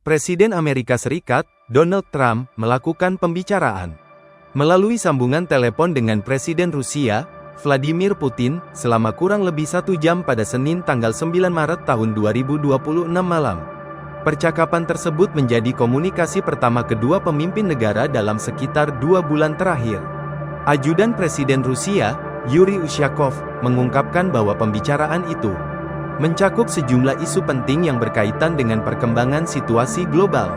Presiden Amerika Serikat, Donald Trump, melakukan pembicaraan melalui sambungan telepon dengan Presiden Rusia, Vladimir Putin, selama kurang lebih 1 jam pada Senin tanggal 9 Maret tahun 2026 malam. Percakapan tersebut menjadi komunikasi pertama kedua pemimpin negara dalam sekitar 2 bulan terakhir. Ajudan Presiden Rusia, Yuri Ushakov, mengungkapkan bahwa pembicaraan itu mencakup sejumlah isu penting yang berkaitan dengan perkembangan situasi global.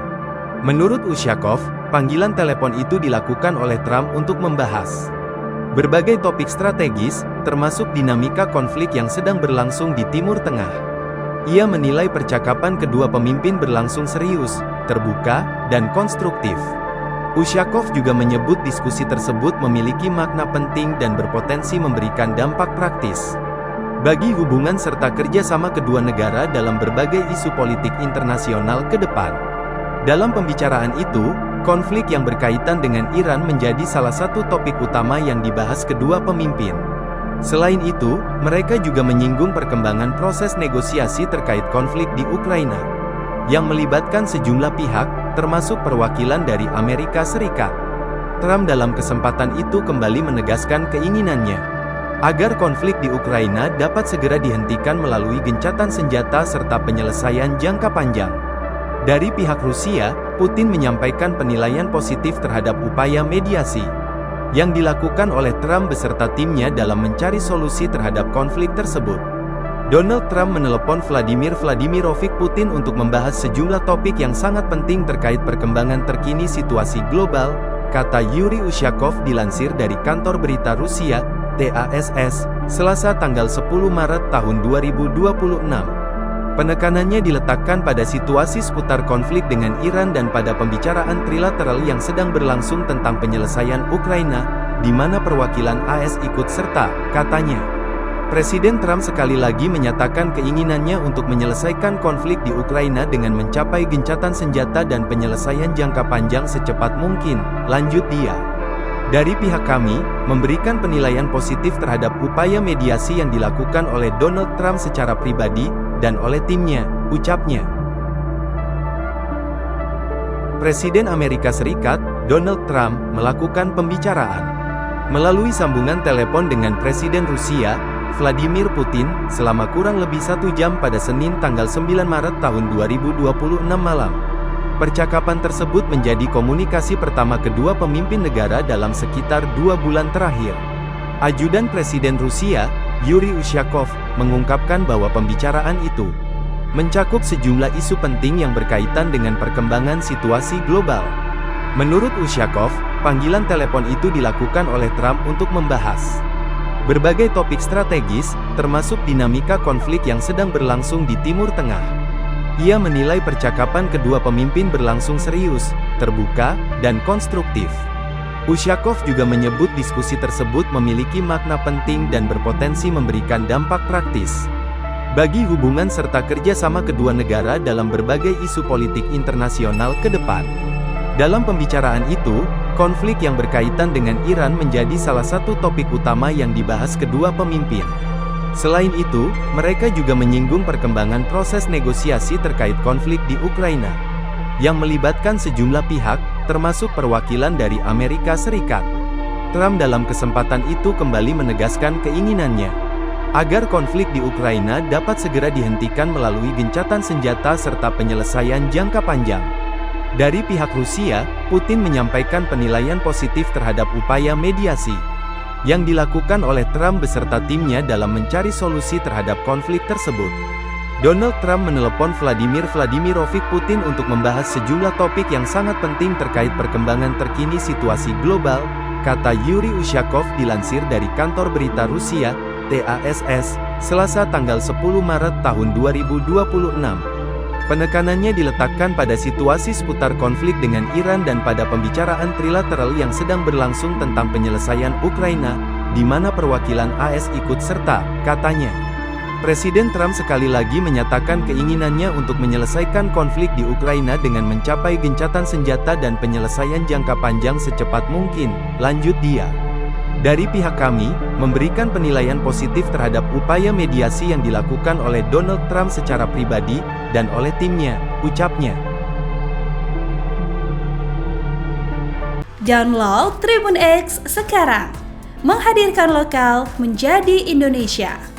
Menurut Ushakov, panggilan telepon itu dilakukan oleh Trump untuk membahas berbagai topik strategis, termasuk dinamika konflik yang sedang berlangsung di Timur Tengah. Ia menilai percakapan kedua pemimpin berlangsung serius, terbuka, dan konstruktif. Ushakov juga menyebut diskusi tersebut memiliki makna penting dan berpotensi memberikan dampak praktis bagi hubungan serta kerjasama kedua negara dalam berbagai isu politik internasional ke depan. Dalam pembicaraan itu, konflik yang berkaitan dengan Iran menjadi salah satu topik utama yang dibahas kedua pemimpin. Selain itu, mereka juga menyinggung perkembangan proses negosiasi terkait konflik di Ukraina, yang melibatkan sejumlah pihak, termasuk perwakilan dari Amerika Serikat. Trump dalam kesempatan itu kembali menegaskan keinginannya agar konflik di Ukraina dapat segera dihentikan melalui gencatan senjata serta penyelesaian jangka panjang. Dari pihak Rusia, Putin menyampaikan penilaian positif terhadap upaya mediasi yang dilakukan oleh Trump beserta timnya dalam mencari solusi terhadap konflik tersebut. Donald Trump menelepon Vladimir Vladimirovich Putin untuk membahas sejumlah topik yang sangat penting terkait perkembangan terkini situasi global, kata Yuri Ushakov dilansir dari kantor berita Rusia, TASS, Selasa tanggal 10 Maret tahun 2026. Penekanannya diletakkan pada situasi seputar konflik dengan Iran dan pada pembicaraan trilateral yang sedang berlangsung tentang penyelesaian Ukraina, di mana perwakilan AS ikut serta, katanya. Presiden Trump sekali lagi menyatakan keinginannya untuk menyelesaikan konflik di Ukraina dengan mencapai gencatan senjata dan penyelesaian jangka panjang secepat mungkin, lanjut dia. Dari pihak kami, memberikan penilaian positif terhadap upaya mediasi yang dilakukan oleh Donald Trump secara pribadi, dan oleh timnya, ucapnya. Presiden Amerika Serikat, Donald Trump, melakukan pembicaraan melalui sambungan telepon dengan Presiden Rusia, Vladimir Putin, selama kurang lebih 1 jam pada Senin tanggal 9 Maret tahun 2026 malam. Percakapan tersebut menjadi komunikasi pertama kedua pemimpin negara dalam sekitar 2 bulan terakhir. Ajudan Presiden Rusia, Yuri Ushakov, mengungkapkan bahwa pembicaraan itu mencakup sejumlah isu penting yang berkaitan dengan perkembangan situasi global. Menurut Ushakov, panggilan telepon itu dilakukan oleh Trump untuk membahas berbagai topik strategis, termasuk dinamika konflik yang sedang berlangsung di Timur Tengah. Ia menilai percakapan kedua pemimpin berlangsung serius, terbuka, dan konstruktif. Ushakov juga menyebut diskusi tersebut memiliki makna penting dan berpotensi memberikan dampak praktis bagi hubungan serta kerjasama kedua negara dalam berbagai isu politik internasional ke depan. Dalam pembicaraan itu, konflik yang berkaitan dengan Iran menjadi salah satu topik utama yang dibahas kedua pemimpin. Selain itu, mereka juga menyinggung perkembangan proses negosiasi terkait konflik di Ukraina, yang melibatkan sejumlah pihak, termasuk perwakilan dari Amerika Serikat. Trump dalam kesempatan itu kembali menegaskan keinginannya agar konflik di Ukraina dapat segera dihentikan melalui gencatan senjata serta penyelesaian jangka panjang. Dari pihak Rusia, Putin menyampaikan penilaian positif terhadap upaya mediasi yang dilakukan oleh Trump beserta timnya dalam mencari solusi terhadap konflik tersebut. Donald Trump menelepon Vladimir Vladimirovich Putin untuk membahas sejumlah topik yang sangat penting terkait perkembangan terkini situasi global, kata Yuri Ushakov dilansir dari kantor berita Rusia, TASS, Selasa tanggal 10 Maret tahun 2026. Penekanannya diletakkan pada situasi seputar konflik dengan Iran dan pada pembicaraan trilateral yang sedang berlangsung tentang penyelesaian Ukraina, di mana perwakilan AS ikut serta, katanya. Presiden Trump sekali lagi menyatakan keinginannya untuk menyelesaikan konflik di Ukraina dengan mencapai gencatan senjata dan penyelesaian jangka panjang secepat mungkin, lanjut dia. Dari pihak kami, memberikan penilaian positif terhadap upaya mediasi yang dilakukan oleh Donald Trump secara pribadi, dan oleh timnya, ucapnya. Download Tribun X sekarang. Menghadirkan lokal menjadi Indonesia.